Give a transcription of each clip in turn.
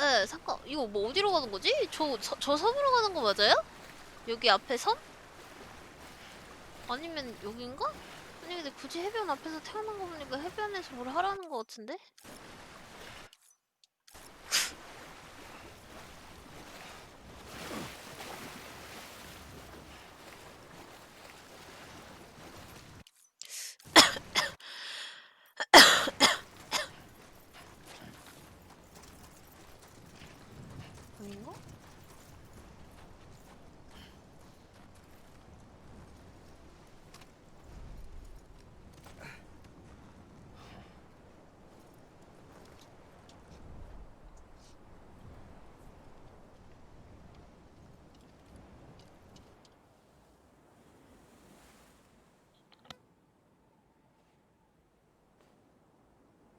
네, 이거 뭐 어디로 가는 거지? 저 섬으로 가는 거 맞아요? 여기 앞에 섬? 아니면 여긴가? 아니 근데 굳이 해변 앞에서 태어난 거 보니까 해변에서 뭘 하라는 거 같은데? 여긴가?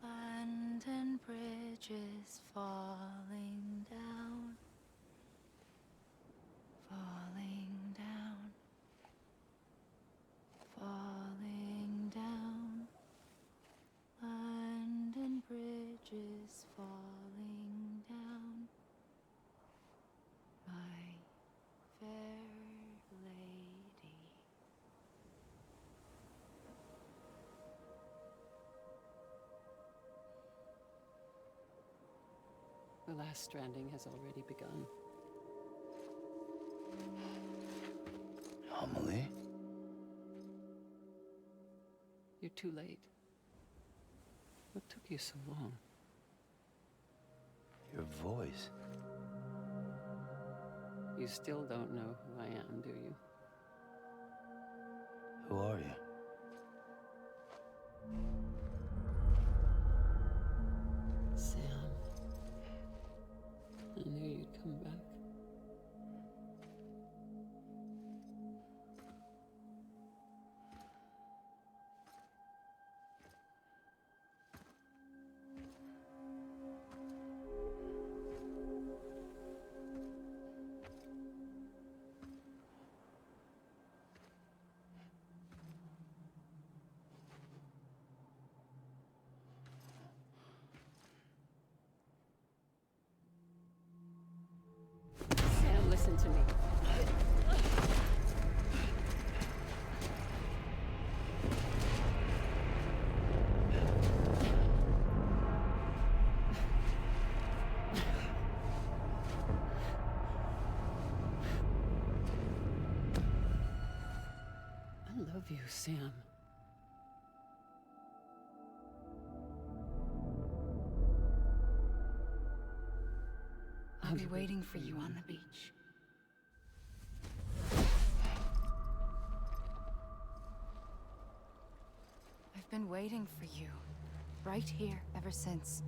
London Bridge is falling down, falling down, falling down. London Bridge is falling down, my fair lady. The last stranding has already begun. Amelie? You're too late. What took you so long? Your voice. You still don't know who I am, do you? Who are you? Sam. I knew you'd come back. Sam, listen to me. I love you, Sam. I'll be waiting for you on the beach. I've been waiting for you, right here, ever since.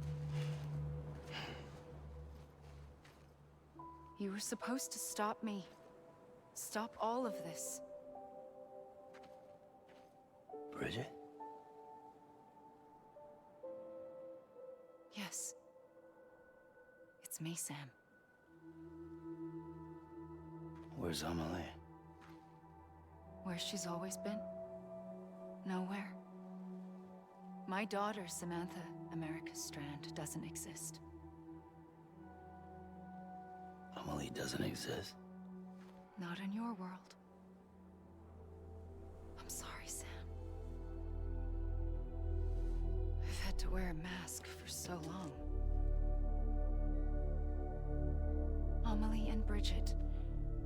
You were supposed to stop me. Stop all of this. Bridget? Yes. It's me, Sam. Where's Amelie? Where she's always been? Nowhere. My daughter, Samantha America Strand, doesn't exist. Amelie doesn't exist. Not in your world. I'm sorry, Sam. I've had to wear a mask for so long. Amelie and Bridget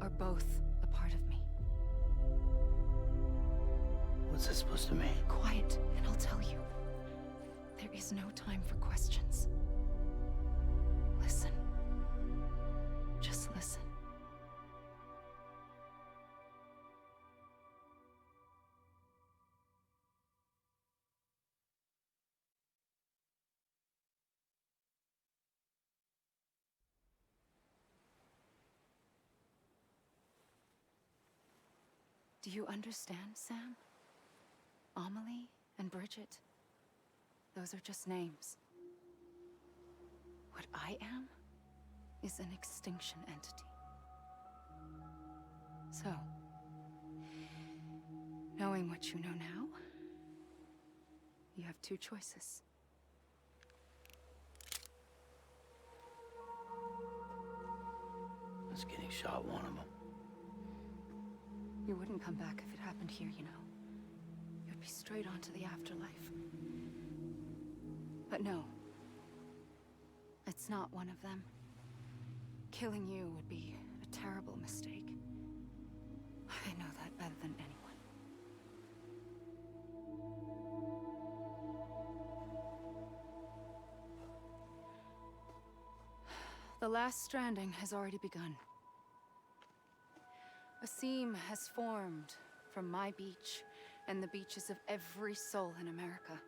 are both a part of me. What's this supposed to mean? Quiet, and I'll tell you. There is no time for questions. Listen. Just listen. Do you understand, Sam? Amelie and Bridget, those are just names. What I am is an extinction entity. So, knowing what you know now, you have two choices. Was getting shot one of them. You wouldn't come back if it happened here, you know. You'd be straight on to the afterlife. But no. It's not one of them. Killing you would be a terrible mistake. I know that better than anyone. The last stranding has already begun. A seam has formed from my beach and the beaches of every soul in America.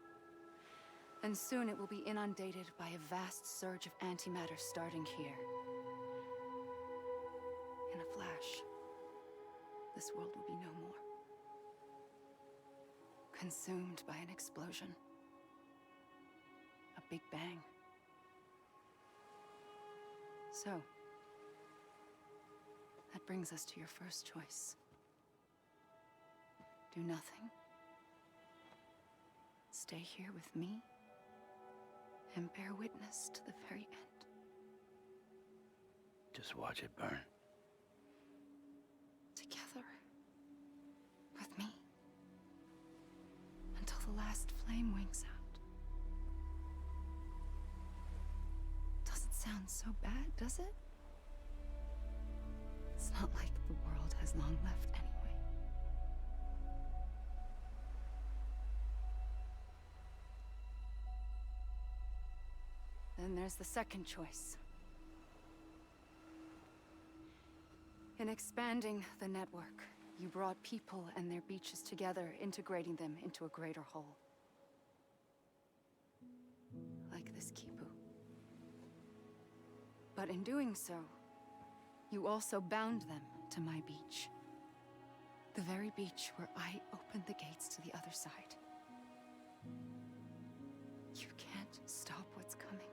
And soon it will be inundated by a vast surge of antimatter starting here. In a flash, this world will be no more. Consumed by an explosion. A big bang. So, that brings us to your first choice. Do nothing. Stay here with me and bear witness to the very end. Just watch it burn. Together. With me. Until the last flame winks out. Doesn't sound so bad, does it? It's not like the world has long left anyway. Then there's the second choice. In expanding the network, you brought people and their beaches together, integrating them into a greater whole. Like this Kipu. But in doing so, you also bound them to my beach. The very beach where I opened the gates to the other side. You can't stop what's coming.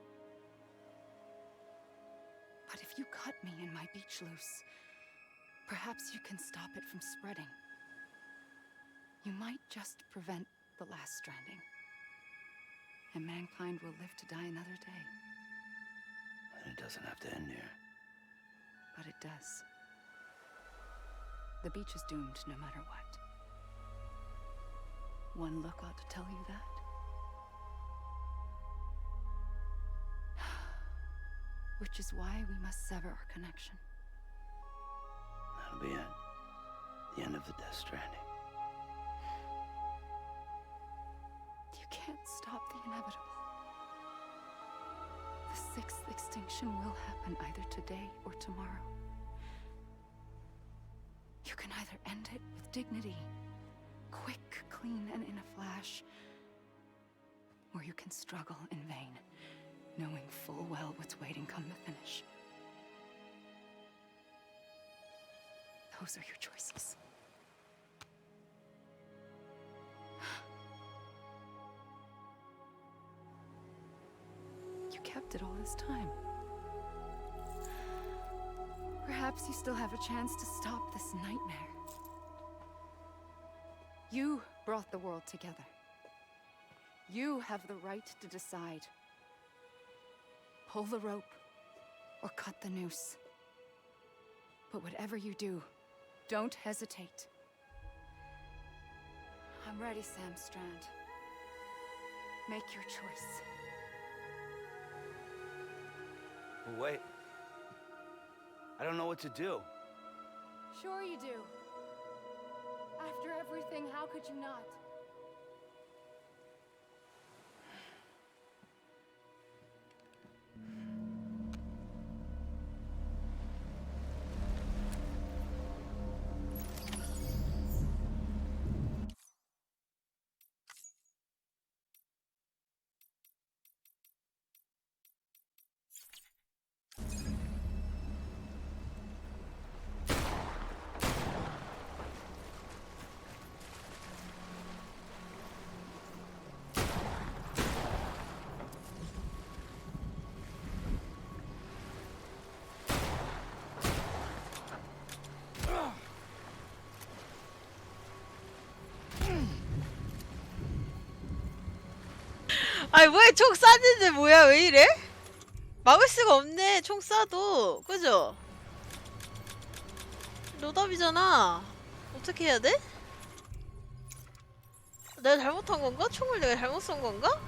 But if you cut me and my beach loose, perhaps you can stop it from spreading. You might just prevent the last stranding. And mankind will live to die another day. And it doesn't have to end here. But it does. The beach is doomed no matter what. One look ought to tell you that. Which is why we must sever our connection. That'll be it. The end of the Death-Stranding. You can't stop the inevitable. The sixth extinction will happen either today or tomorrow. You can either end it with dignity, quick, clean, and in a flash, or you can struggle in vain, knowing full well what's waiting come the finish. Those are your choices. You kept it all this time. Perhaps you still have a chance to stop this nightmare. You brought the world together. You have the right to decide. Pull the rope or cut the noose. But whatever you do, don't hesitate. I'm ready, Sam Strand. Make your choice. But wait. I don't know what to do. Sure you do. After everything, how could you not? 아니 뭐야, 총 쐈는데 뭐야, 왜 이래? 막을 수가 없네, 총 쏴도. 그죠? 노답이잖아. 어떻게 해야 돼? 내가 잘못한 건가? 총을 내가 잘못 쏜 건가?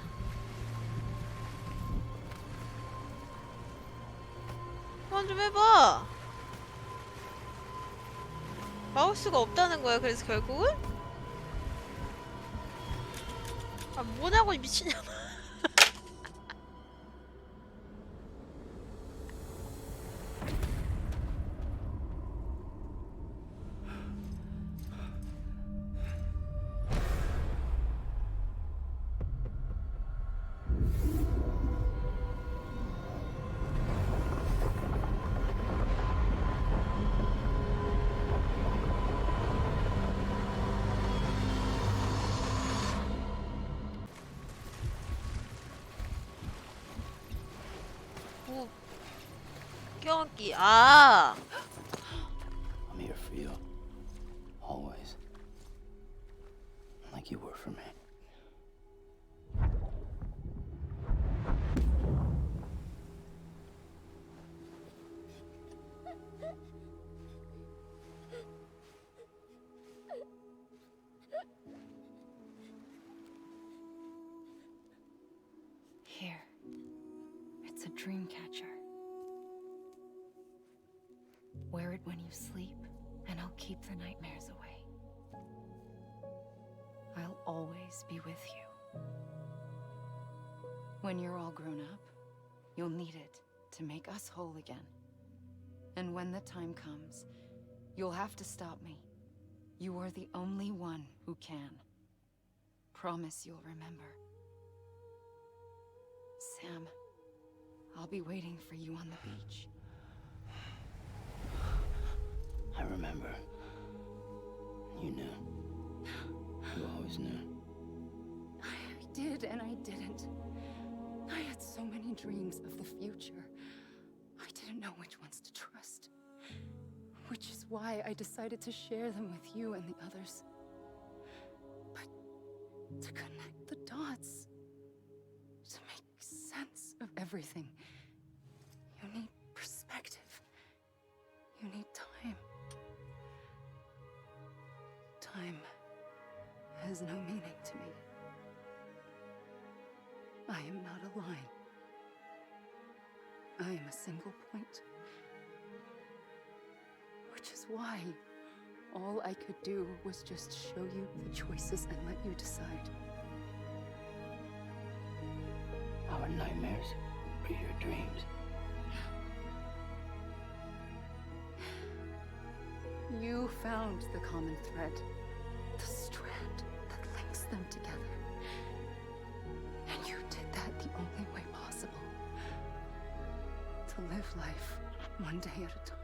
그만 좀 해봐. 마우스가 없다는 거야. 그래서 결국은? 아 뭐냐고 이 미친년아. 뭐 껴안기. 아 I'm here for you. Always. Like you were for me. Here. It's a dream catcher. Wear it when you sleep, and I'll keep the nightmares away. I'll always be with you. When you're all grown up, you'll need it to make us whole again. And when the time comes, you'll have to stop me. You are the only one who can. Promise you'll remember. Sam, I'll be waiting for you on the beach. I remember. You knew. You always knew. I did and I didn't. I had so many dreams of the future. I didn't know which ones to trust. Which is why I decided to share them with you and the others. But to connect the dots, to make sense of everything, you need perspective. You need time. Time has no meaning to me. I am not a line. I am a single point. Which is why all I could do was just show you the choices and let you decide. Our nightmares are your dreams. You found the common thread, the strand that links them together. And you did that the only way possible. To live life one day at a time.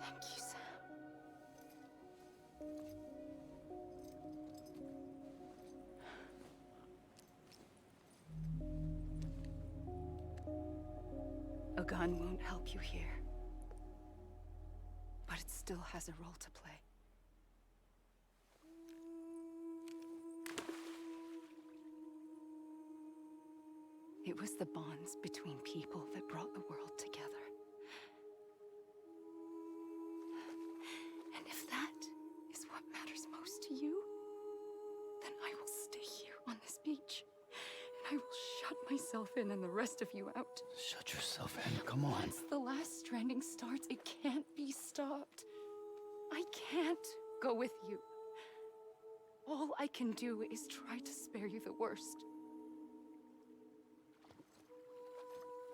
Thank you, Sam. A gun won't help you here. But it still has a role to play. It was the bonds between people that brought the world together. And if that is what matters most to you, then I will stay here on this beach. And I will shut myself in and the rest of you out. Shut yourself in. Come on. Once the last stranding starts, it can't be stopped. I can't go with you. All I can do is try to spare you the worst.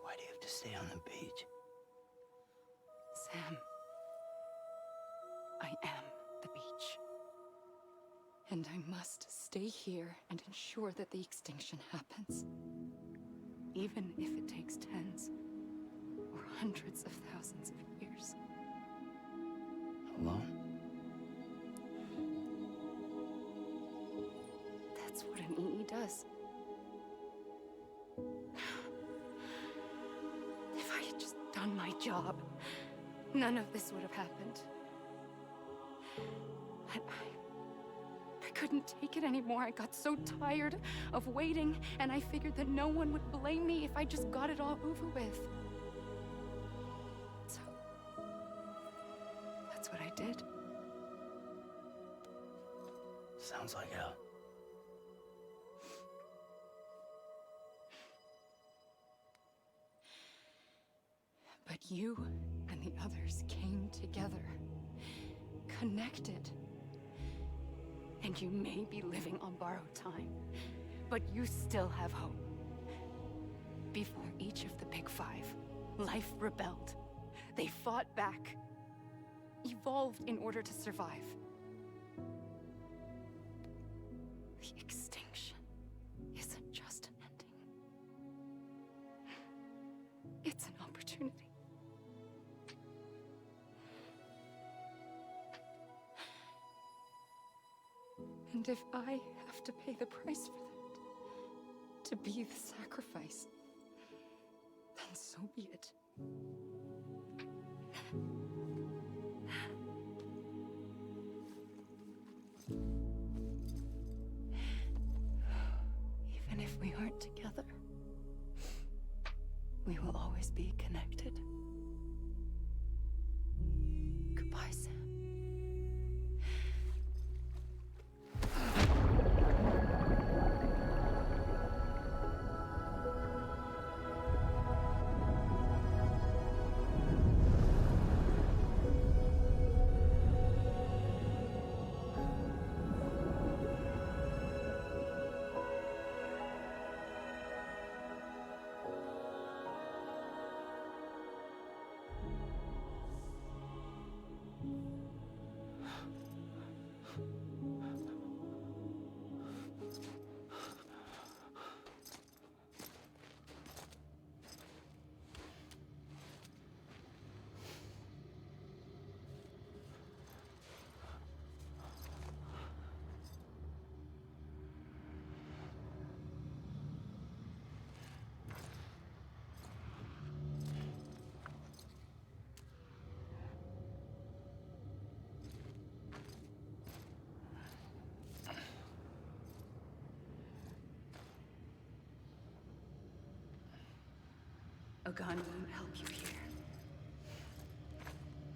Why do you have to stay on the beach? Sam, I am the beach. And I must stay here and ensure that the extinction happens. Even if it takes tens or hundreds of thousands of years. Alone? That's what an EE does. If I had just done my job, none of this would have happened. But I couldn't take it anymore. I got so tired of waiting, and I figured that no one would blame me if I just got it all over with. So did? Sounds like hell. But you and the others came together, connected. And you may be living on borrowed time, but you still have hope. Before each of the Big Five, life rebelled. They fought back, evolved in order to survive. The extinction isn't just an ending. It's an opportunity. And if I have to pay the price for that, to be the sacrifice, then so be it. Even if we aren't together, we will always be connected. Goodbye, Sam. A gun won't help you here.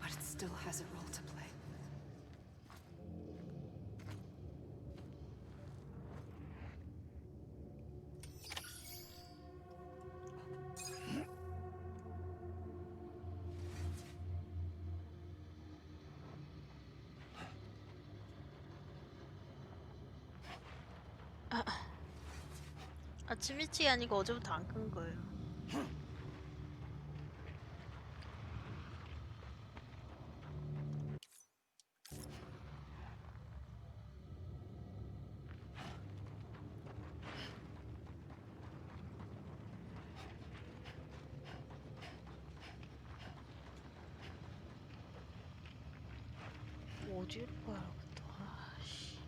But it still has a role to play. 아침 일찍이 아니고 어제부터 안 끈 거예요. 어디로 가야 또? 아씨.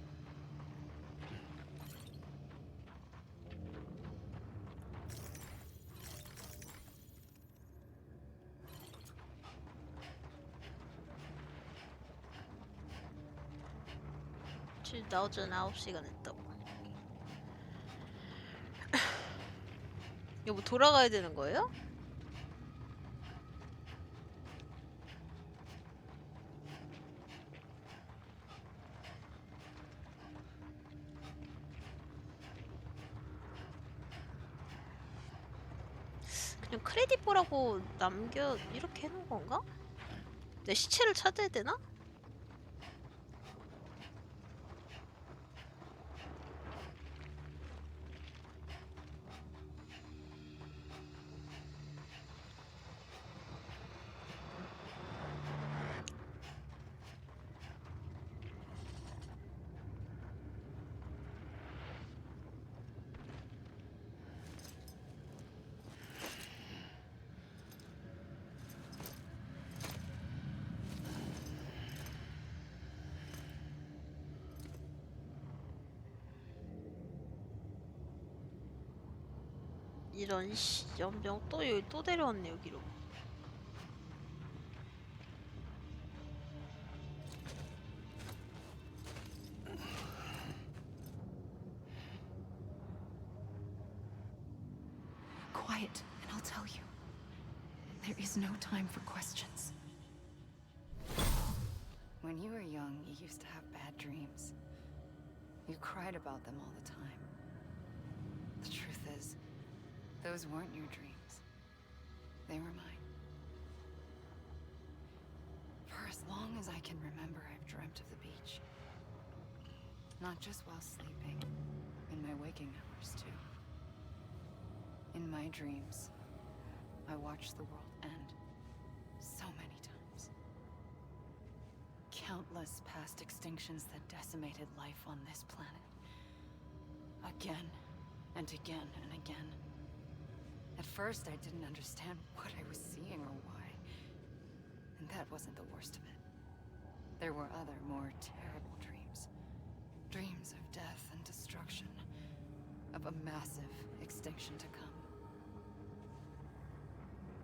지금 나오전 9시간 했다고. 이거 뭐 돌아가야 되는 거예요? 그냥 크레딧 보라고 남겨 이렇게 해놓은 건가? 내 시체를 찾아야 되나? 이런 씨 연병 또 여기 또 데려왔네 여기로. Quiet, and I'll tell you. There is no time for questions. When you were young, you used to have bad dreams. You cried about them all the time. The truth is, those weren't your dreams. They were mine. For as long as I can remember, I've dreamt of the beach. Not just while sleeping, in my waking hours too. In my dreams, I watched the world end so many times. Countless past extinctions that decimated life on this planet. Again and again and again. At first, I didn't understand what I was seeing or why. And that wasn't the worst of it. There were other, more terrible dreams. Dreams of death and destruction. Of a massive extinction to come.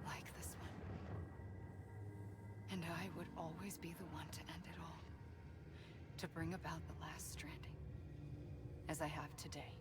Like this one. And I would always be the one to end it all. To bring about the last stranding. As I have today.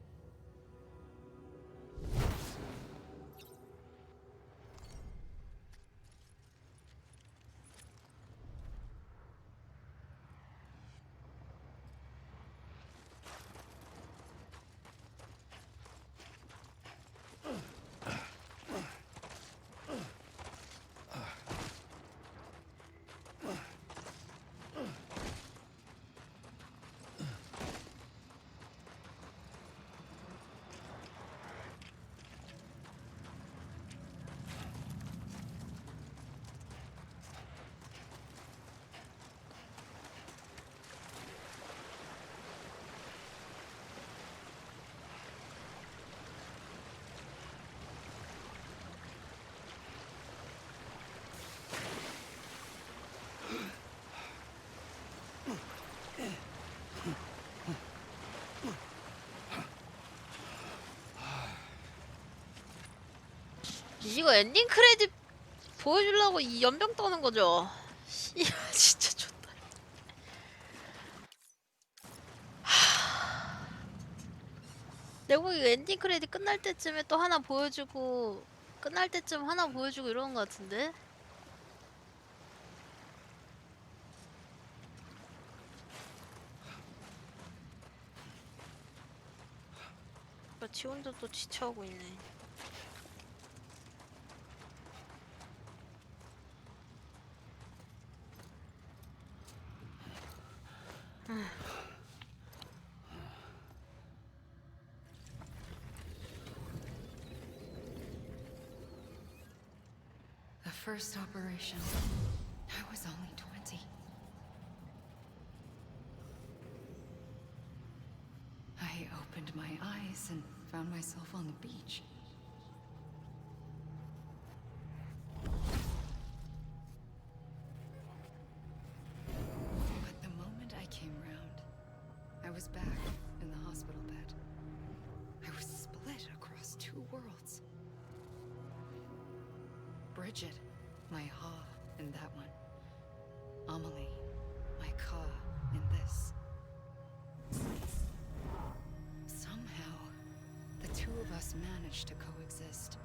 이거 엔딩 크레딧 보여주려고 이 연병 떠는 거죠? 씨, 진짜 좋다. 내가 보기 엔딩 크레딧 끝날 때쯤에 또 하나 보여주고 끝날 때쯤 하나 보여주고 이러는 거 같은데? 지 혼자 또 지쳐하고 있네. The first operation, I was only 20. I opened my eyes and found myself on the beach. But the moment I came round, I was back in the hospital bed. I was split across two worlds. Bridget, my Ha in that one. Amelie, my Ka in this. Somehow, the two of us managed to coexist.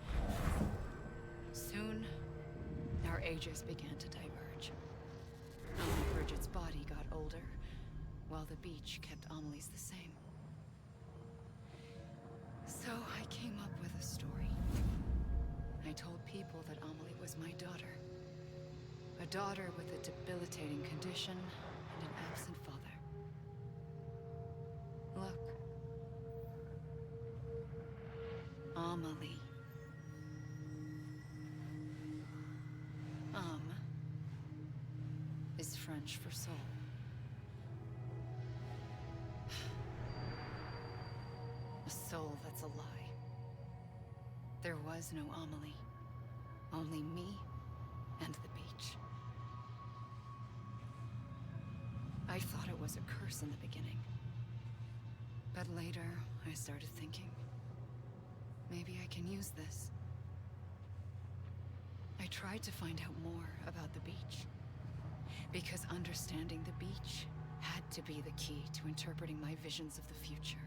Soon, our ages began to diverge. Bridget's body got older, while the beach kept Amelie's the same. So I came up with a story. I told people that Amelie was my daughter. A daughter with a debilitating condition and an absent father. Look. Amelie. Is French for soul. A soul that's a lie. There was no Amelie. Only me and the beach. I thought it was a curse in the beginning. But later, I started thinking, maybe I can use this. I tried to find out more about the beach. Because understanding the beach had to be the key to interpreting my visions of the future.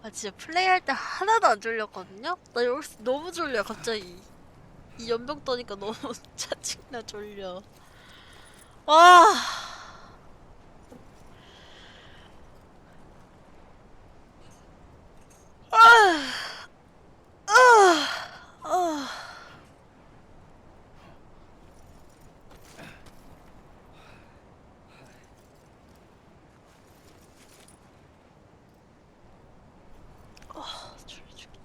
아 진짜 플레이할 때 하나도 안 졸렸거든요? 나 여기서 너무 졸려 갑자기. 이 연병 떠니까 너무 짜증나 졸려. 와. 졸려 죽겠다.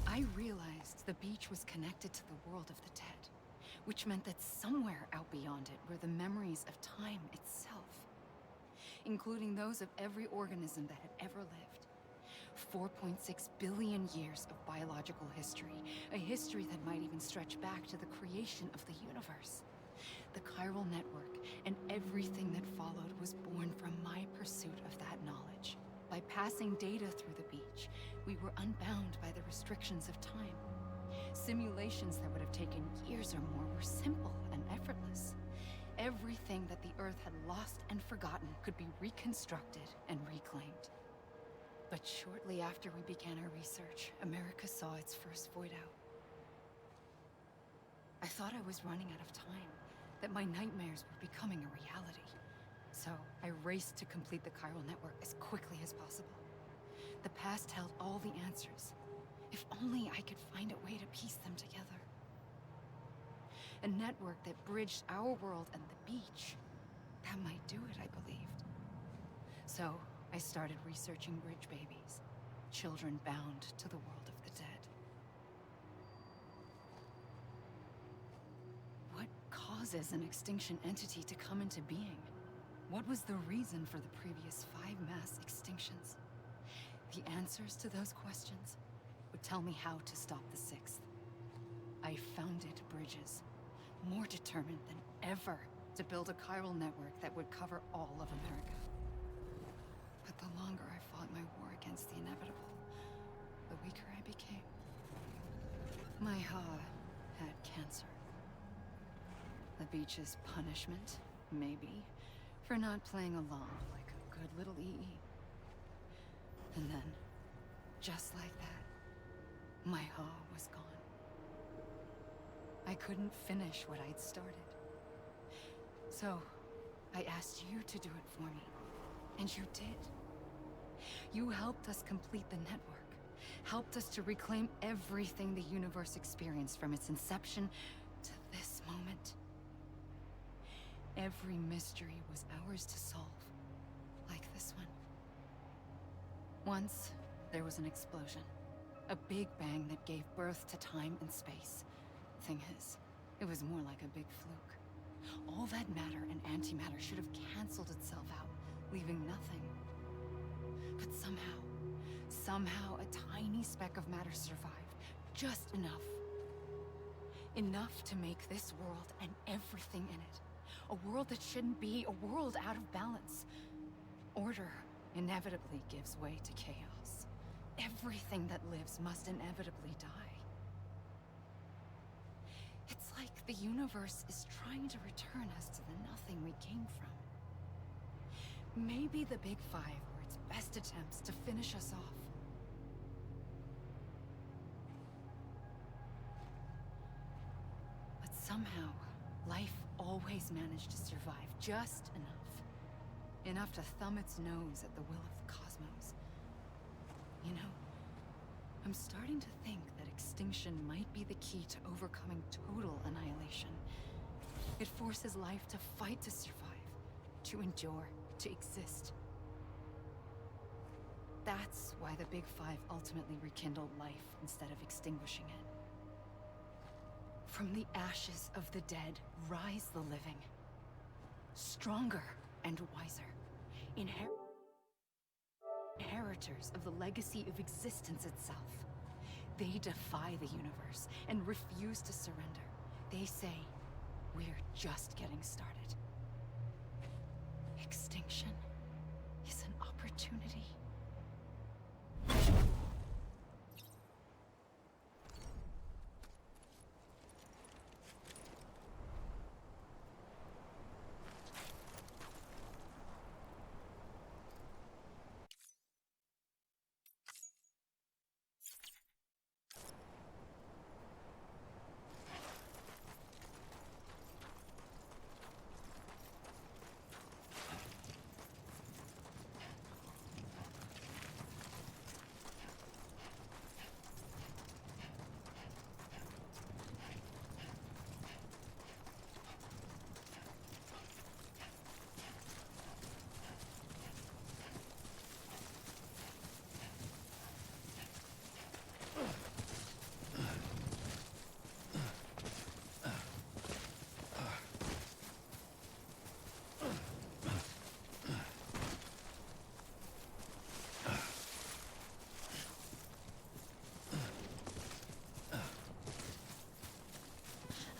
I realized the beach was connected to the world of the dead, which meant that somewhere out beyond it were the memories of time itself, including those of every organism that had ever lived. 4.6 billion years of biological history, a history that might even stretch back to the creation of the universe. The chiral network and everything that followed was born from my pursuit of that knowledge. By passing data through the beach, we were unbound by the restrictions of time. Simulations that would have taken years or more were simple and effortless. Everything that the Earth had lost and forgotten could be reconstructed and reclaimed. But shortly after we began our research, America saw its first void out. I thought I was running out of time, that my nightmares were becoming a reality. So I raced to complete the chiral network as quickly as possible. The past held all the answers. If only I could find a way to piece them together. A network that bridged our world and the beach. That might do it, I believed. So I started researching bridge babies, children bound to the world of the dead. What causes an extinction entity to come into being? What was the reason for the previous 5 mass extinctions? The answers to those questions would tell me how to stop the 6th. I founded bridges, more determined than ever to build a chiral network that would cover all of America. But the longer I fought my war against the inevitable, the weaker I became. My Ha had cancer. The beach's punishment, maybe, for not playing along like a good little EE. And then, just like that, my Ha was gone. I couldn't finish what I'd started. So, I asked you to do it for me. And you did. You helped us complete the network. Helped us to reclaim everything the universe experienced from its inception to this moment. Every mystery was ours to solve. Like this one. Once, there was an explosion. A big bang that gave birth to time and space. Thing is, it was more like a big fluke. All that matter and antimatter should have canceled itself out, leaving nothing. But somehow a tiny speck of matter survived. Just enough. Enough to make this world and everything in it. A world that shouldn't be, a world out of balance. Order inevitably gives way to chaos. Everything that lives must inevitably die. It's like the universe is trying to return us to the nothing we came from. Maybe the Big Five were its best attempts to finish us off. But somehow, life always managed to survive just enough. Enough to thumb its nose at the will of the cosmos. You know, I'm starting to think that extinction might be the key to overcoming total annihilation. It forces life to fight to survive, to endure, to exist. That's why the Big Five ultimately rekindled life instead of extinguishing it. From the ashes of the dead, rise the living. stronger and wiser. Inheritors of the legacy of existence itself. They defy the universe and refuse to surrender. They say, we're just getting started. Extinction is an opportunity.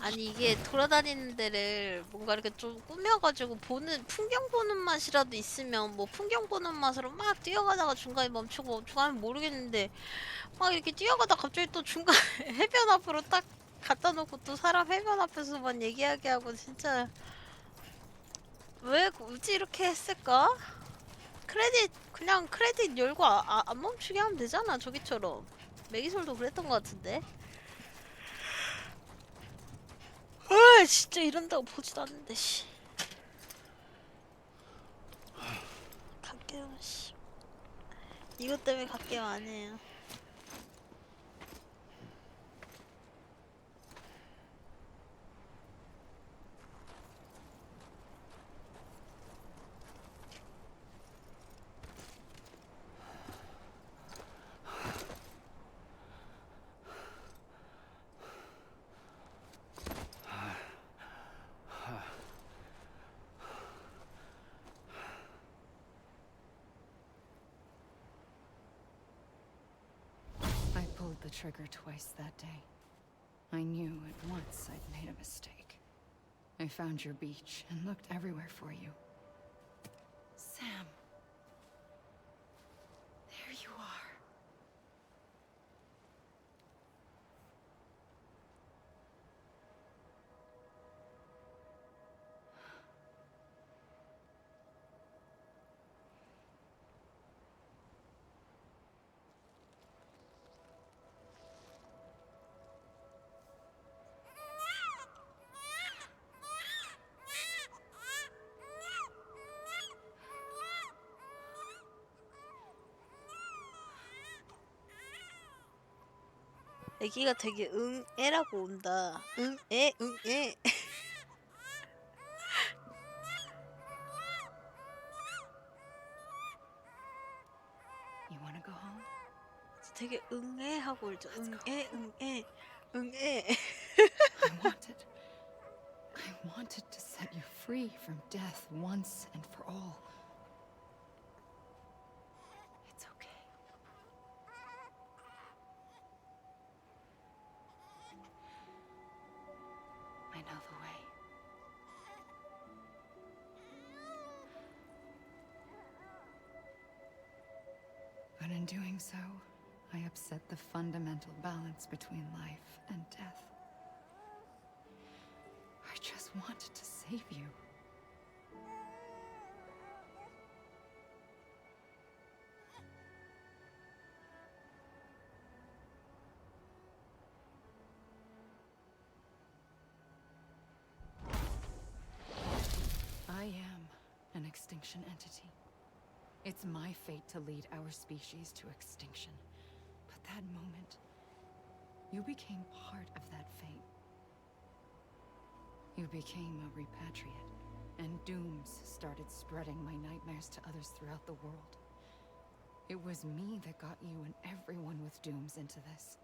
아니 이게 돌아다니는 데를 뭔가 이렇게 좀 꾸며가지고 보는 풍경 보는 맛이라도 있으면 뭐 풍경 보는 맛으로 막 뛰어가다가 중간에 멈추고 하면 모르겠는데 막 이렇게 뛰어가다 갑자기 또 중간에 해변 앞으로 딱 갖다 놓고 또 사람 해변 앞에서만 얘기하게 하고 진짜 왜 굳이 이렇게 했을까? 그냥 크레딧 열고 안 멈추게 하면 되잖아 저기처럼. 매기솔도 그랬던 것 같은데. 아 진짜 이런다고 보지도 않는데 씨. 갈게요 씨. 이것 때문에 갈게요 아니에요. I pulled the trigger twice that day. I knew at once I'd made a mistake. I found your beach and looked everywhere for you. Sam. There you are. 애기가 되게 응애라고 온다. 응애 응애. You wanna go home? 되게 응애 하고 울죠. 응애 응애 응애. I wanted to set you free from death once and for all. It's okay. I know the way. But in doing so, I upset the fundamental balance between life and death. I just wanted to save you. I am an extinction entity. It's my fate to lead our species to extinction. But that moment, you became part of that fate. You became a repatriate, and dooms started spreading my nightmares to others throughout the world. It was me that got you and everyone with dooms into this.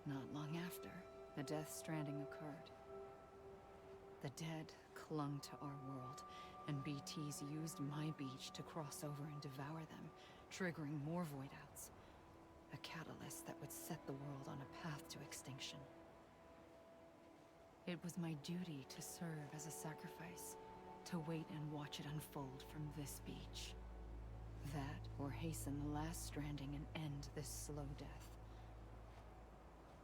Not long after, the Death Stranding occurred. The dead clung to our world, and BTs used my beach to cross over and devour them, triggering more voidouts. A catalyst that would set the world on a path to extinction. It was my duty to serve as a sacrifice, to wait and watch it unfold from this beach. That, or hasten the last stranding and end this slow death.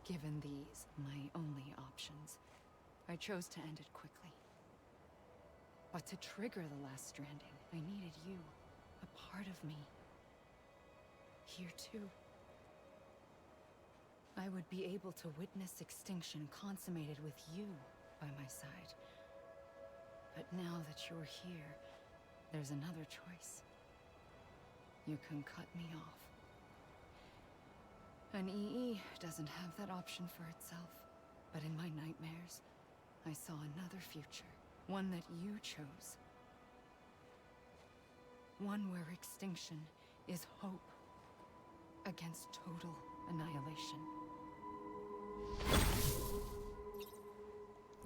Given these, my only options, I chose to end it quickly. But to trigger the last stranding, I needed you, a part of me. Here too. I would be able to witness extinction consummated with you by my side. But now that you're here, there's another choice. You can cut me off. An EE doesn't have that option for itself. But in my nightmares, I saw another future. One that you chose. One where extinction is hope against total annihilation.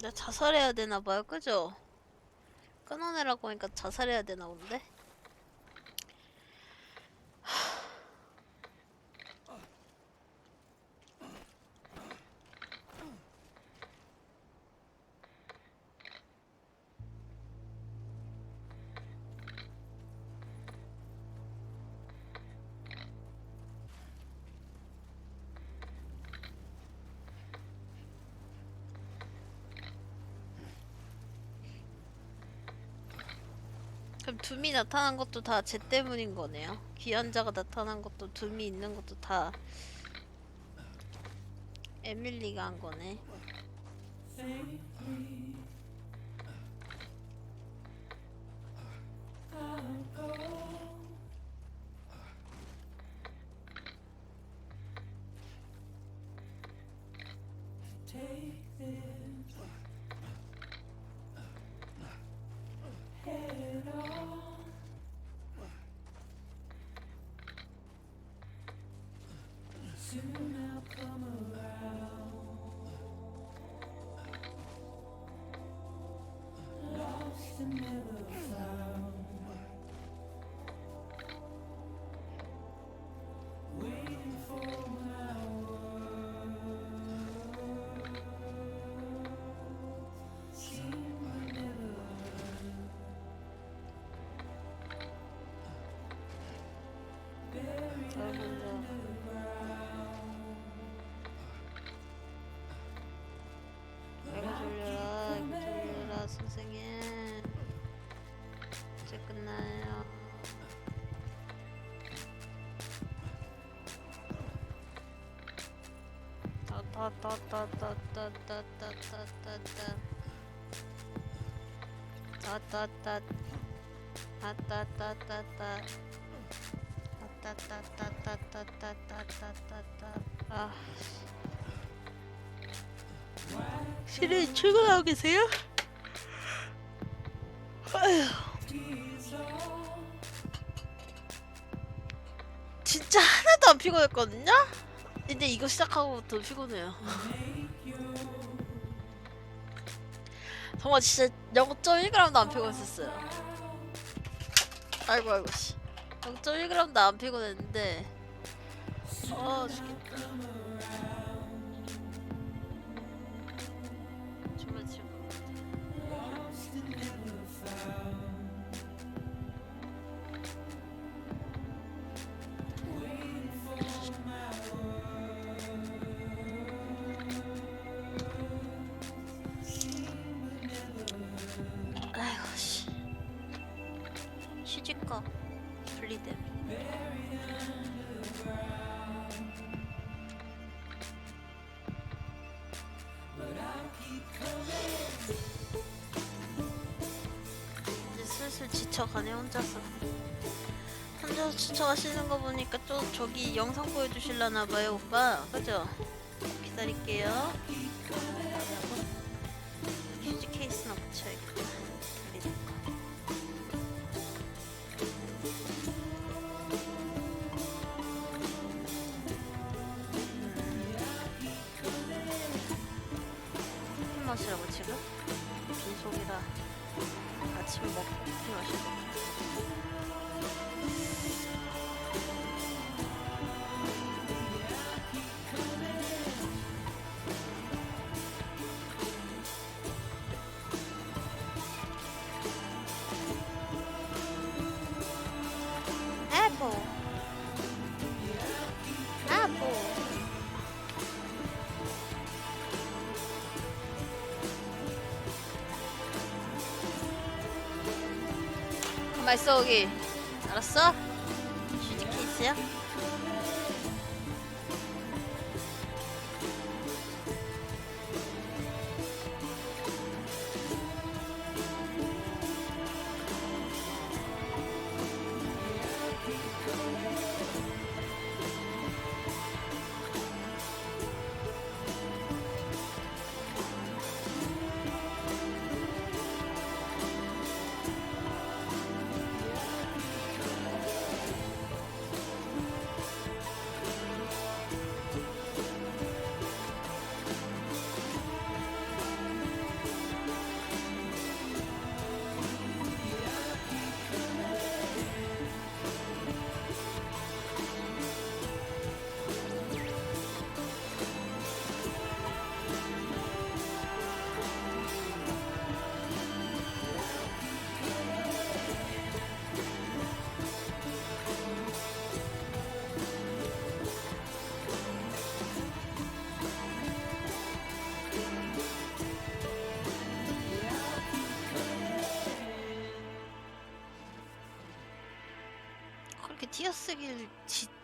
나 자살해야 되나 봐요, 그죠? 끊어내라고 하니까 자살해야 되나 본데? 그럼 둠이 나타난 것도 다 쟤 때문인 거네요. 귀환자가 나타난 것도 둠이 있는 것도 다 에밀리가 한 거네. 선생님 이제 끝나요. 아, 실은 출근하고 계세요? 아휴. 진짜 하나도 안 피곤했거든요? 근데 이거 시작하고부터 피곤해요. 정말 진짜 0.1g도 안 피곤했었어요. 아이고 씨. 0.1g도 안 피곤했는데 죽겠다. 정말 지금 아이고 씨. 취직과 분리됨. 이제 슬슬 지쳐가네. 혼자서 지쳐가시는 거 보니까 좀 저기 영상 보여주실라나봐요 오빠. 그죠? 기다릴게요. 휴지 케이스나 붙여야겠다. 분리될까. 마시라고 지금? 빈속이라 아침 먹고 커피 마셔야 돼. 애플 애플 가만 있어 거기. 알았어? 휴지 케이스야? 그렇게 띄어쓰기를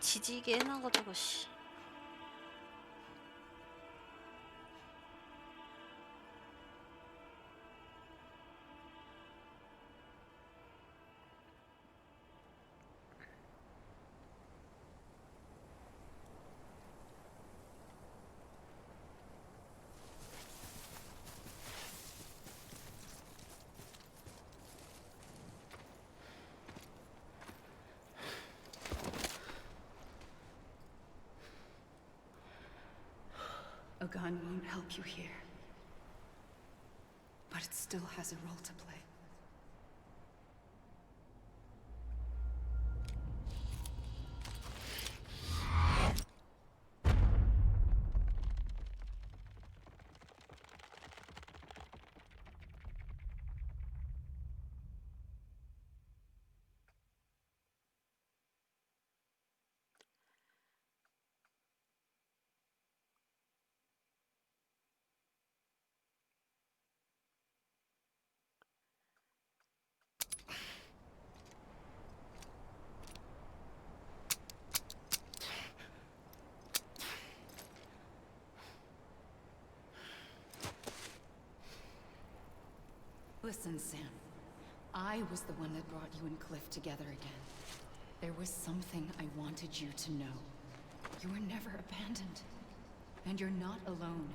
지지게 해놔가지고 씨. A gun won't help you here. But it still has a role to play. Listen, Sam. I was the one that brought you and Cliff together again. There was something I wanted you to know. You were never abandoned. And you're not alone.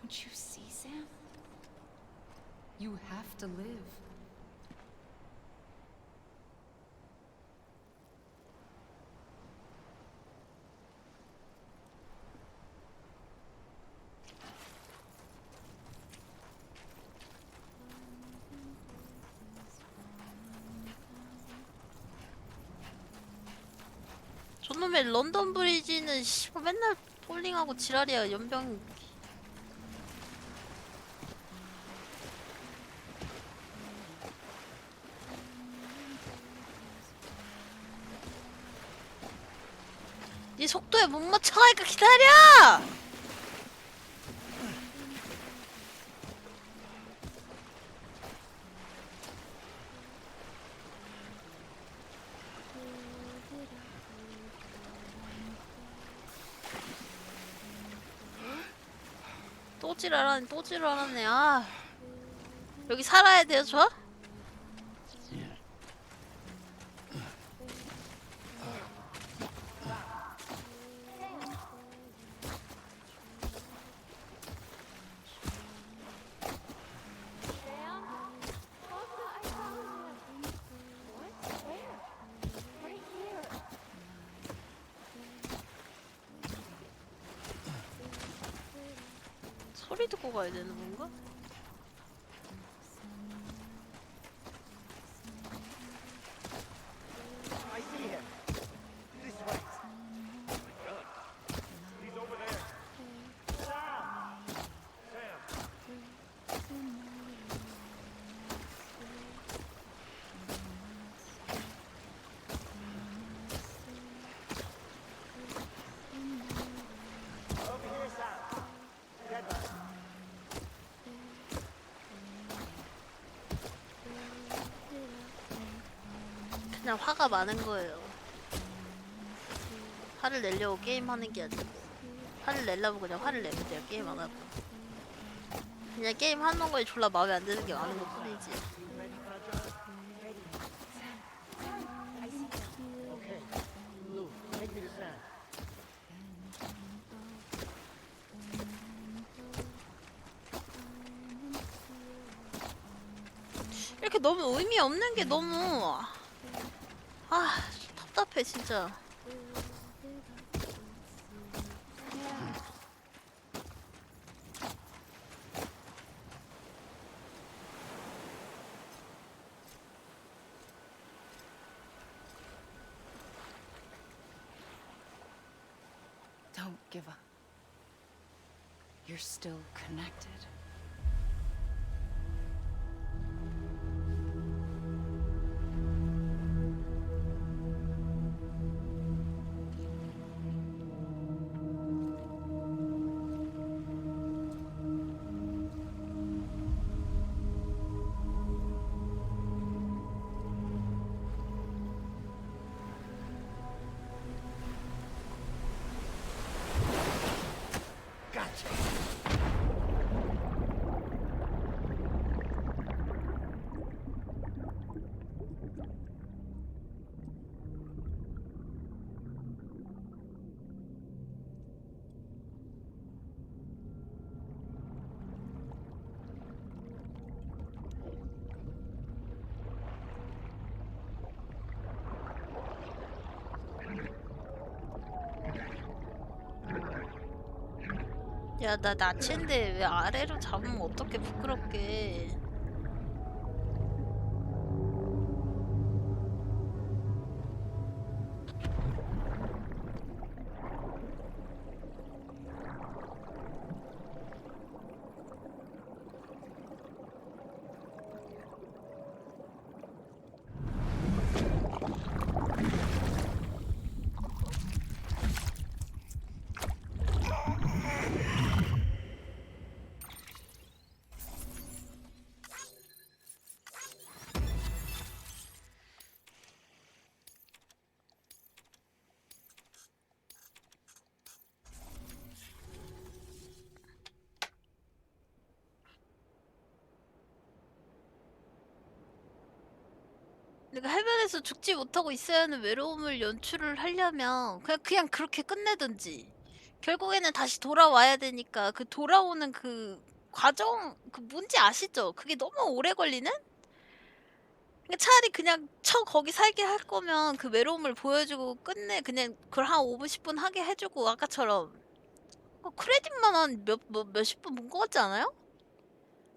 Don't you see, Sam? You have to live. 저놈의 런던 브리지는 씨발 맨날 폴링하고 지랄이야. 연병. 네 속도에 못 맞춰가니까 기다려! 또 지랄하네. 아, 여기 살아야 돼요, 저? 소리 듣고 가야 되는 건가? 그냥 화가 많은 거예요. 화를 내려고 게임하는 게 아니고 화를 내려면 그냥 화를 내면 돼요. 게임 안 하고 그냥 게임 하는 거에 졸라 마음에 안 드는 게 많은 것 뿐이지. 이렇게 너무 의미 없는 게 너무 답답해 진짜. Don't give up. You're still connected. 야, 나 나체인데 왜 아래로 잡으면 어떻게 부끄럽게. 내가 해변에서 죽지 못하고 있어야 하는 외로움을 연출을 하려면 그냥 그렇게 끝내든지. 결국에는 다시 돌아와야 되니까 그 돌아오는 그 과정 그 뭔지 아시죠? 그게 너무 오래 걸리는? 그러니까 차라리 그냥 거기 살게 할 거면 그 외로움을 보여주고 끝내 그냥 그걸 한 5분 10분 하게 해주고 아까처럼 크레딧만 한 몇십 분 본 거 같지 않아요?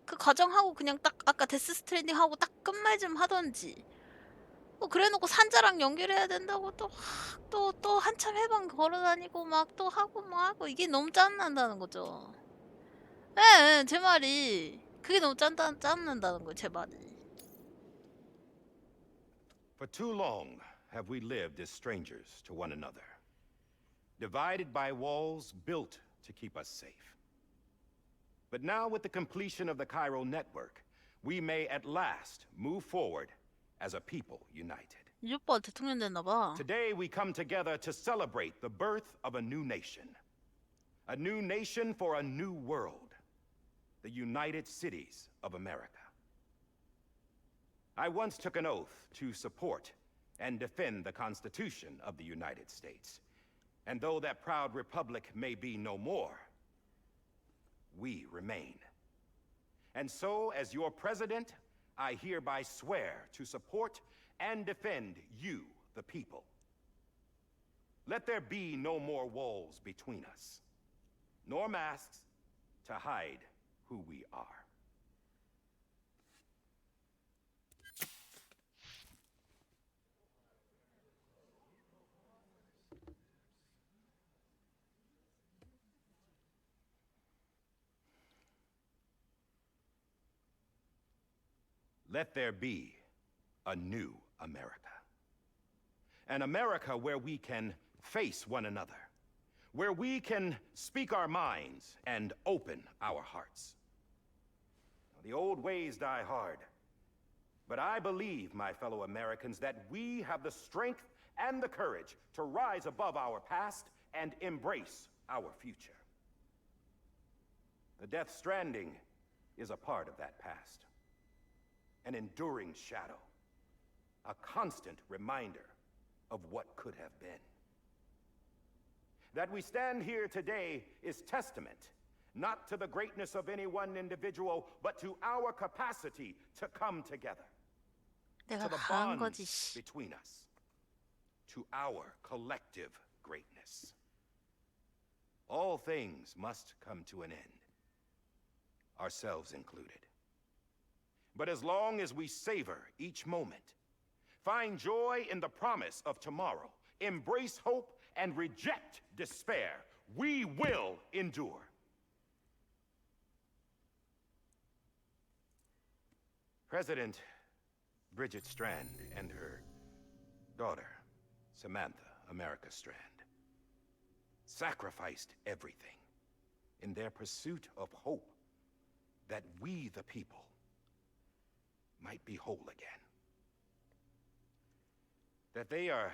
그 과정하고 그냥 딱 아까 데스 스트랜딩 하고 딱 끝말 좀 하던지. 그래놓고 산자랑 연결해야 된다고 또 한참 해방 걸어다니고 막 또 하고 뭐 하고 이게 너무 짜증난다는 거죠. 예, 제 말이 그게 너무 짜증난다는 거예요, 제 말이. For too long have we lived as strangers to one another, divided by walls built to keep us safe. But now, with the completion of the Cairo network, we may at last move forward as a people united. 이 오빠 대통령 됐나 봐. Today, we come together to celebrate the birth of a new nation. A new nation for a new world. The United Cities of America. I once took an oath to support and defend the Constitution of the United States. And though that proud republic may be no more, we remain. And so, as your president, I hereby swear to support and defend you, the people. Let there be no more walls between us, nor masks to hide who we are. Let there be a new America. An America where we can face one another, where we can speak our minds and open our hearts. The old ways die hard, But I believe, my fellow Americans, that we have the strength and the courage to rise above our past and embrace our future. The Death Stranding is a part of that past. An enduring shadow. A constant reminder of what could have been. That we stand here today is testament, not to the greatness of any one individual, but to our capacity to come together. 내가 To the 강한 거지. bonds 씨. between us. To our collective greatness. All things must come to an end, ourselves included. But as long as we savor each moment, find joy in the promise of tomorrow, embrace hope, and reject despair, we will endure. President Bridget Strand and her daughter, Samantha America Strand, sacrificed everything in their pursuit of hope that we, the people, might be whole again. That they are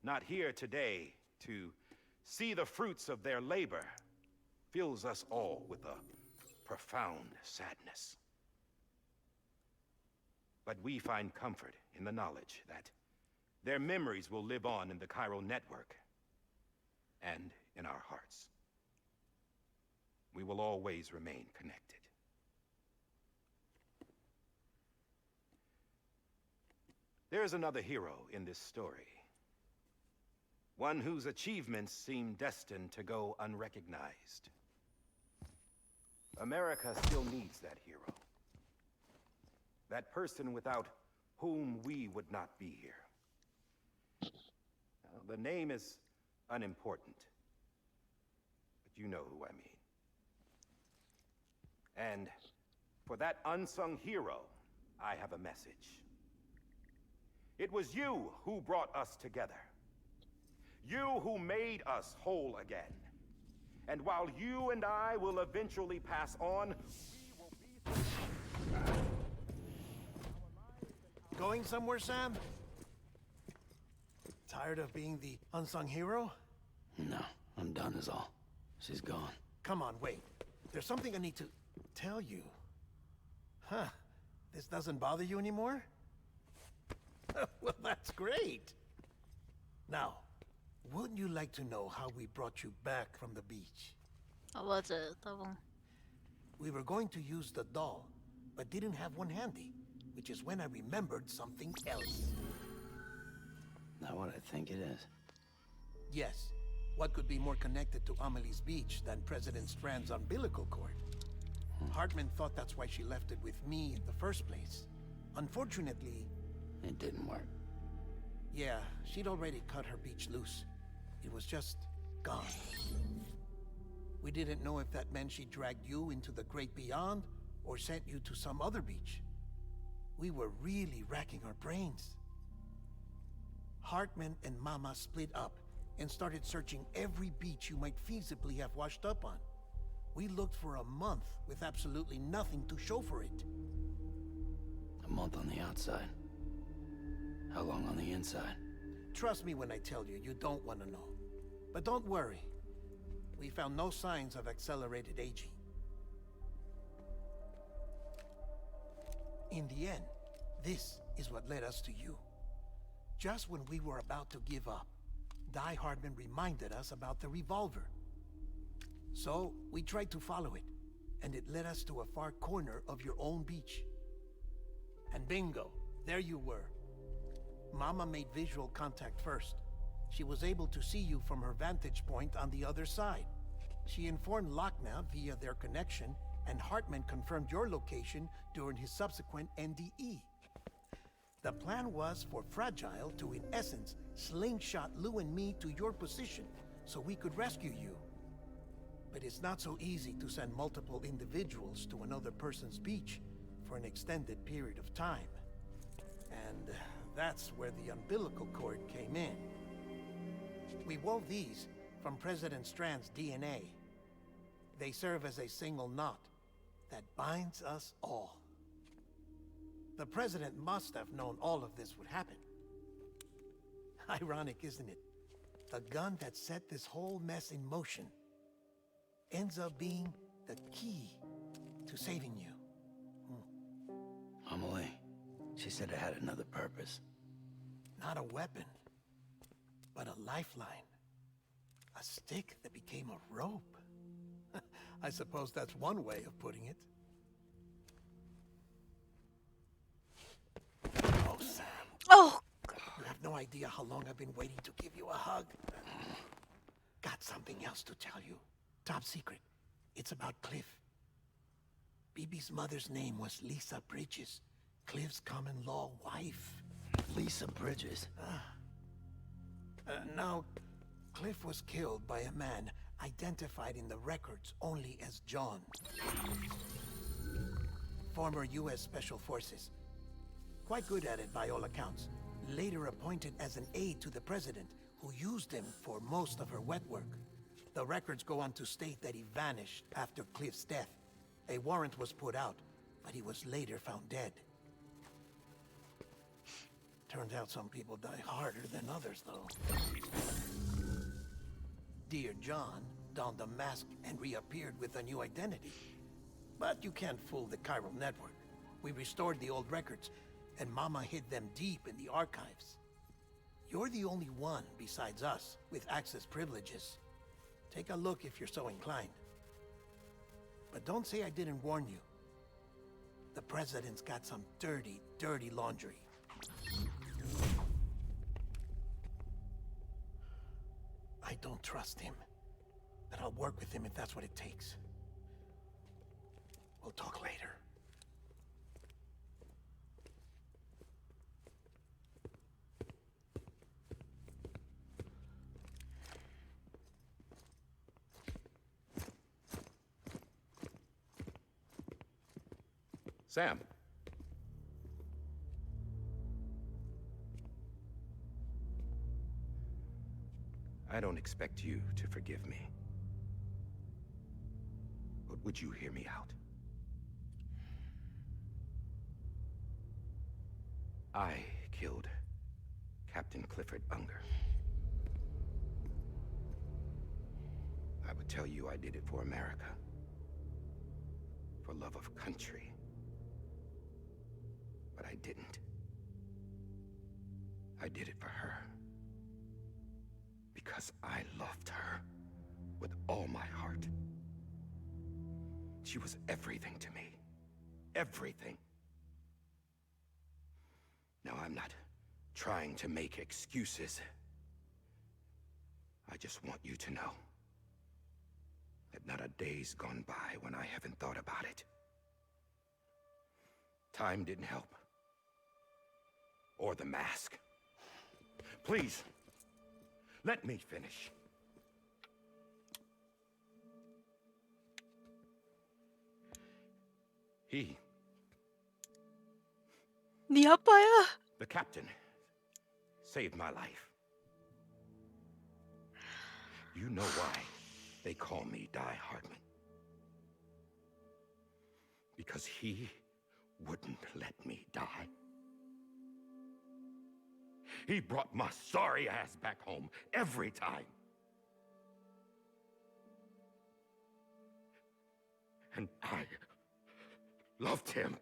not here today to see the fruits of their labor fills us all with a profound sadness. But we find comfort in the knowledge that their memories will live on in the chiral network and in our hearts. We will always remain connected. There is another hero in this story. One whose achievements seem destined to go unrecognized. America still needs that hero. That person without whom we would not be here. Now, the name is unimportant, but you know who I mean. And for that unsung hero, I have a message. It was you who brought us together. You who made us whole again. And while you and I will eventually pass on, we will be... Going somewhere, Sam? Tired of being the unsung hero? No, I'm done is all. She's gone. Come on, wait. There's something I need to tell you. Huh. This doesn't bother you anymore? Well, that's great. Now, wouldn't you like to know how we brought you back from the beach? 아 맞아요, 따봉. We were going to use the doll, but didn't have one handy, which is when I remembered something else. Not what I think it is. Yes. What could be more connected to Amelie's beach than President Strand's umbilical cord? Hartman thought that's why she left it with me in the first place. Unfortunately... It didn't work. Yeah, she'd already cut her beach loose. It was just gone. We didn't know if that meant she dragged you into the great beyond or sent you to some other beach. We were really racking our brains. Hartman and Mama split up and started searching every beach you might feasibly have washed up on. We looked for a month with absolutely nothing to show for it. A month on the outside. How long on the inside? Trust me when I tell you, you don't want to know. But don't worry. We found no signs of accelerated aging. In the end, this is what led us to you. Just when we were about to give up, Die Hardman reminded us about the revolver. So, we tried to follow it, and it led us to a far corner of your own beach. And bingo, there you were. Mama made visual contact first. She was able to see you from her vantage point on the other side. She informed Lochna via their connection, and Hartman confirmed your location during his subsequent NDE. The plan was for Fragile to, in essence, slingshot Lou and me to your position so we could rescue you. But it's not so easy to send multiple individuals to another person's beach for an extended period of time. And that's where the umbilical cord came in. We wove these from President Strand's DNA. They serve as a single knot that binds us all. The president must have known all of this would happen. Ironic, isn't it? The gun that set this whole mess in motion ends up being the key to saving you. Amelie, she said it had another purpose. Not a weapon, but a lifeline. A stick that became a rope. I suppose that's one way of putting it. Oh, Sam. Oh, You have no idea how long I've been waiting to give you a hug. Got something else to tell you. Top secret. It's about Cliff. Bibi's mother's name was Lisa Bridges, Cliff's common-law wife. Lisa Bridges. Now, Cliff was killed by a man identified in the records only as John. Former U.S. Special Forces. Quite good at it by all accounts. Later appointed as an aide to the president, who used him for most of her wet work. The records go on to state that he vanished after Cliff's death. A warrant was put out, but he was later found dead. Turns out some people die harder than others, though. Dear John donned a mask and reappeared with a new identity. But you can't fool the chiral network. We restored the old records, and Mama hid them deep in the archives. You're the only one besides us with access privileges. Take a look if you're so inclined. But don't say I didn't warn you. The president's got some dirty, dirty laundry. I don't trust him, but I'll work with him if that's what it takes. We'll talk later. Sam. I don't expect you to forgive me. But would you hear me out? I killed Captain Clifford Unger. I would tell you I did it for America. For love of country. But I didn't. I did it for her. Because I loved her with all my heart. She was everything to me. Everything. Now, I'm not trying to make excuses. I just want you to know that not a day's gone by when I haven't thought about it. Time didn't help. Or the mask. Please, let me finish. 네 아빠야. The captain, saved my life. You know why they call me Die Hardman. Because he wouldn't let me die. He brought my sorry ass back home every time. And I loved him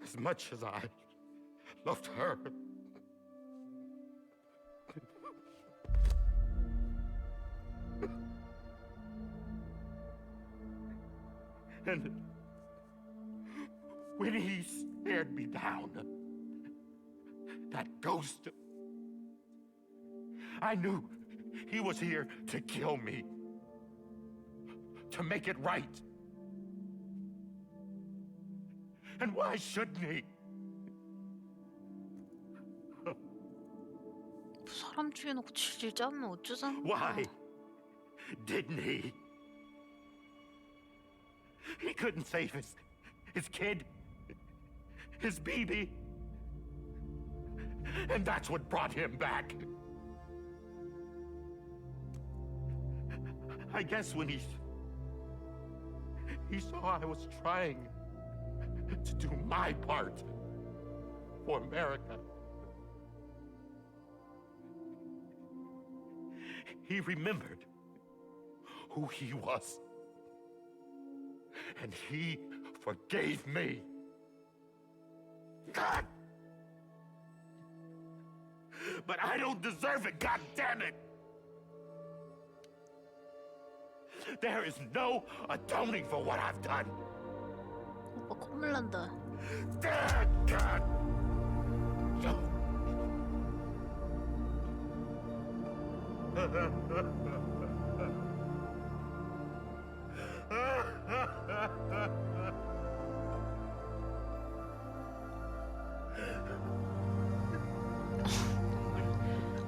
as much as I loved her. And when he stared me down, that ghost, I knew he was here to kill me, to make it right. And why shouldn't he? 사람 죽여놓고 질질 짜면 어쩌자는 거야. Why didn't he? He couldn't save his kid, his baby. And that's what brought him back. I guess when he saw I was trying to do my part for America. He remembered who he was. And he forgave me. God! But I don't deserve it, God damn it! There is no atoning for what I've done. 오빠 콧물 난다. God!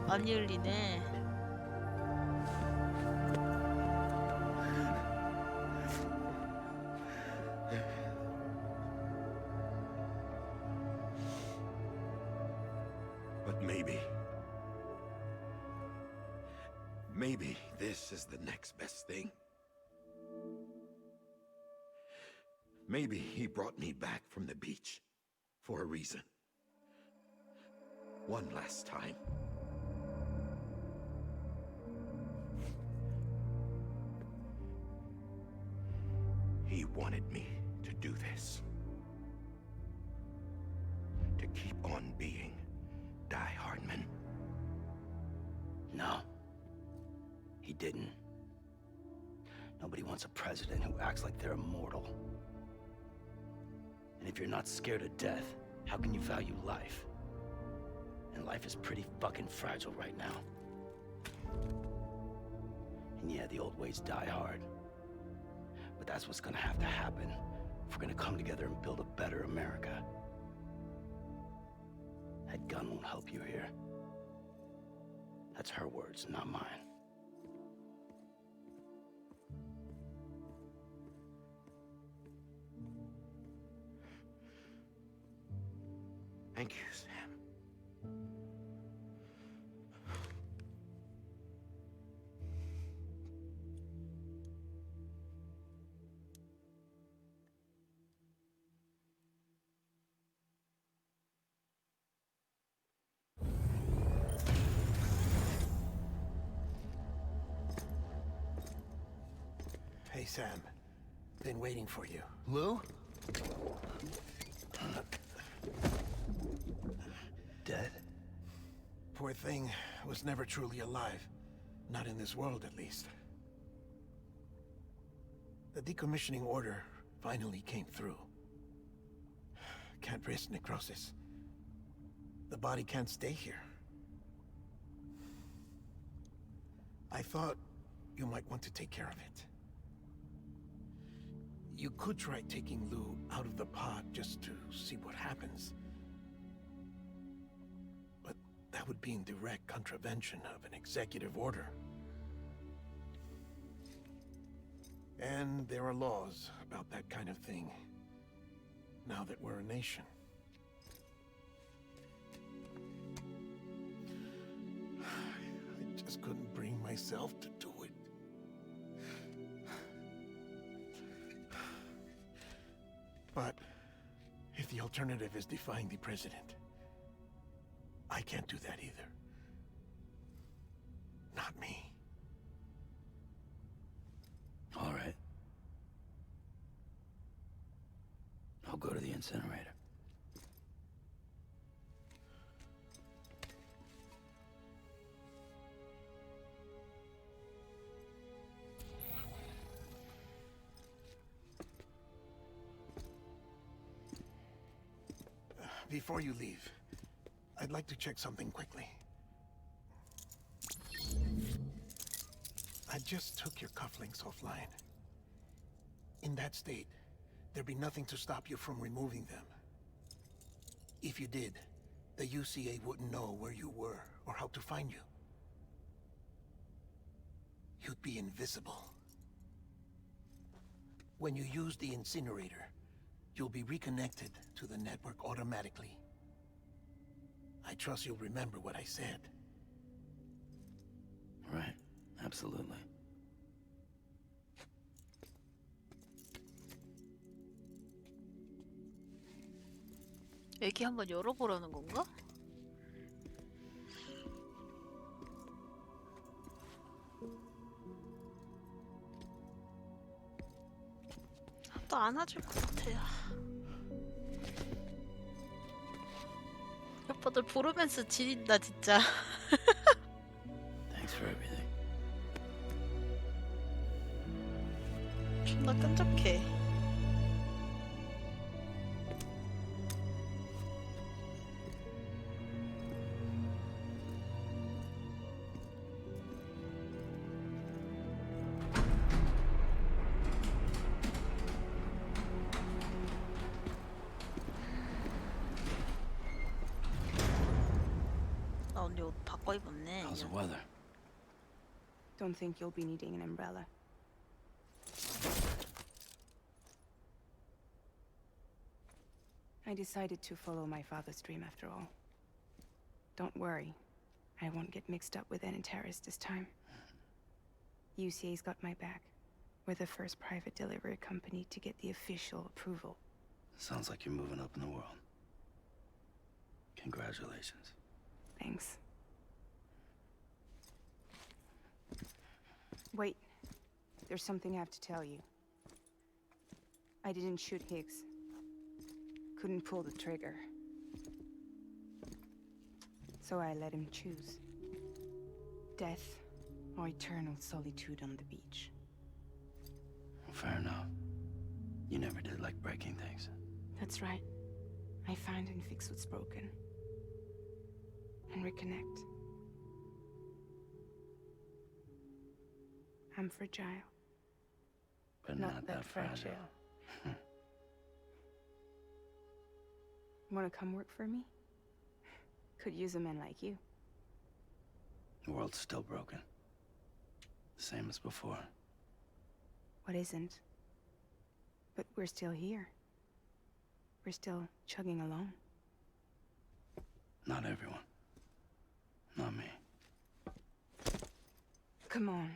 많이 흘리네. But maybe this is the next best thing. Maybe he brought me back from the beach for a reason. One last time. He wanted me to do this. To keep on being Die Hardman. No. He didn't. Nobody wants a president who acts like they're immortal. And if you're not scared of death, how can you value life? And life is pretty fucking fragile right now. And yeah, the old ways die hard. But that's what's gonna have to happen if we're gonna come together and build a better America. That gun won't help you here. That's her words, not mine. Thank you, Sam. Hey, Sam. Been waiting for you. Lou? Dead? Poor thing was never truly alive. Not in this world, at least. The decommissioning order finally came through. Can't risk necrosis. The body can't stay here. I thought you might want to take care of it. You could try taking Lou out of the pod just to see what happens. But that would be in direct contravention of an executive order. And there are laws about that kind of thing, now that we're a nation. I just couldn't bring myself to do it. But if the alternative is defying the president, I can't do that either. Not me. All right. I'll go to the incinerator. Before you leave, I'd like to check something quickly. I just took your cufflinks offline. In that state, there'd be nothing to stop you from removing them. If you did, the UCA wouldn't know where you were or how to find you. You'd be invisible. When you use the incinerator, you'll be reconnected to the network automatically. I trust you'll remember what I said. Right. Absolutely. 애기 한번 열어보라는 건가? 또 안아줄 것 같아요. 오빠들 보르면서 지린다 진짜. Thanks for everything. 존나 끈적해. 나 언니 옷 바꿔 입었네. How's the weather? Don't think you'll be needing an umbrella. I decided to follow my father's dream after all. Don't worry, I won't get mixed up with any terrorists this time. UCA's got my back. We're the first private delivery company to get the official approval. Sounds like you're moving up in the world. Congratulations. Thanks. Wait, there's something I have to tell you. I didn't shoot Higgs. Couldn't pull the trigger. So I let him choose. Death or eternal solitude on the beach. Fair enough. You never did like breaking things. That's right. I find and fix what's broken. And reconnect. I'm fragile. But not that fragile. Wanna come work for me? Could use a man like you. The world's still broken. Same as before. What isn't? But we're still here. We're still chugging along. Not everyone. Not me. Come on.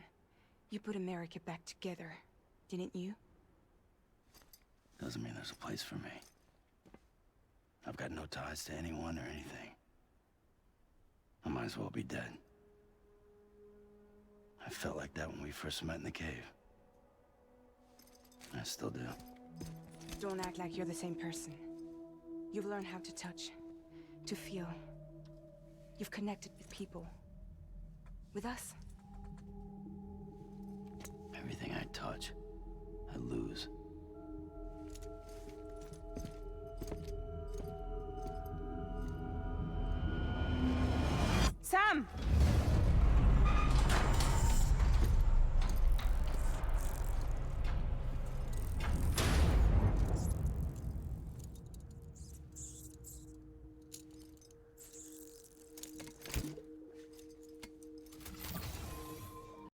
You put America back together, didn't you? Doesn't mean there's a place for me. I've got no ties to anyone or anything. I might as well be dead. I felt like that when we first met in the cave. I still do. Don't act like you're the same person. You've learned how to touch, to feel. You've connected with people. With us. Everything I touch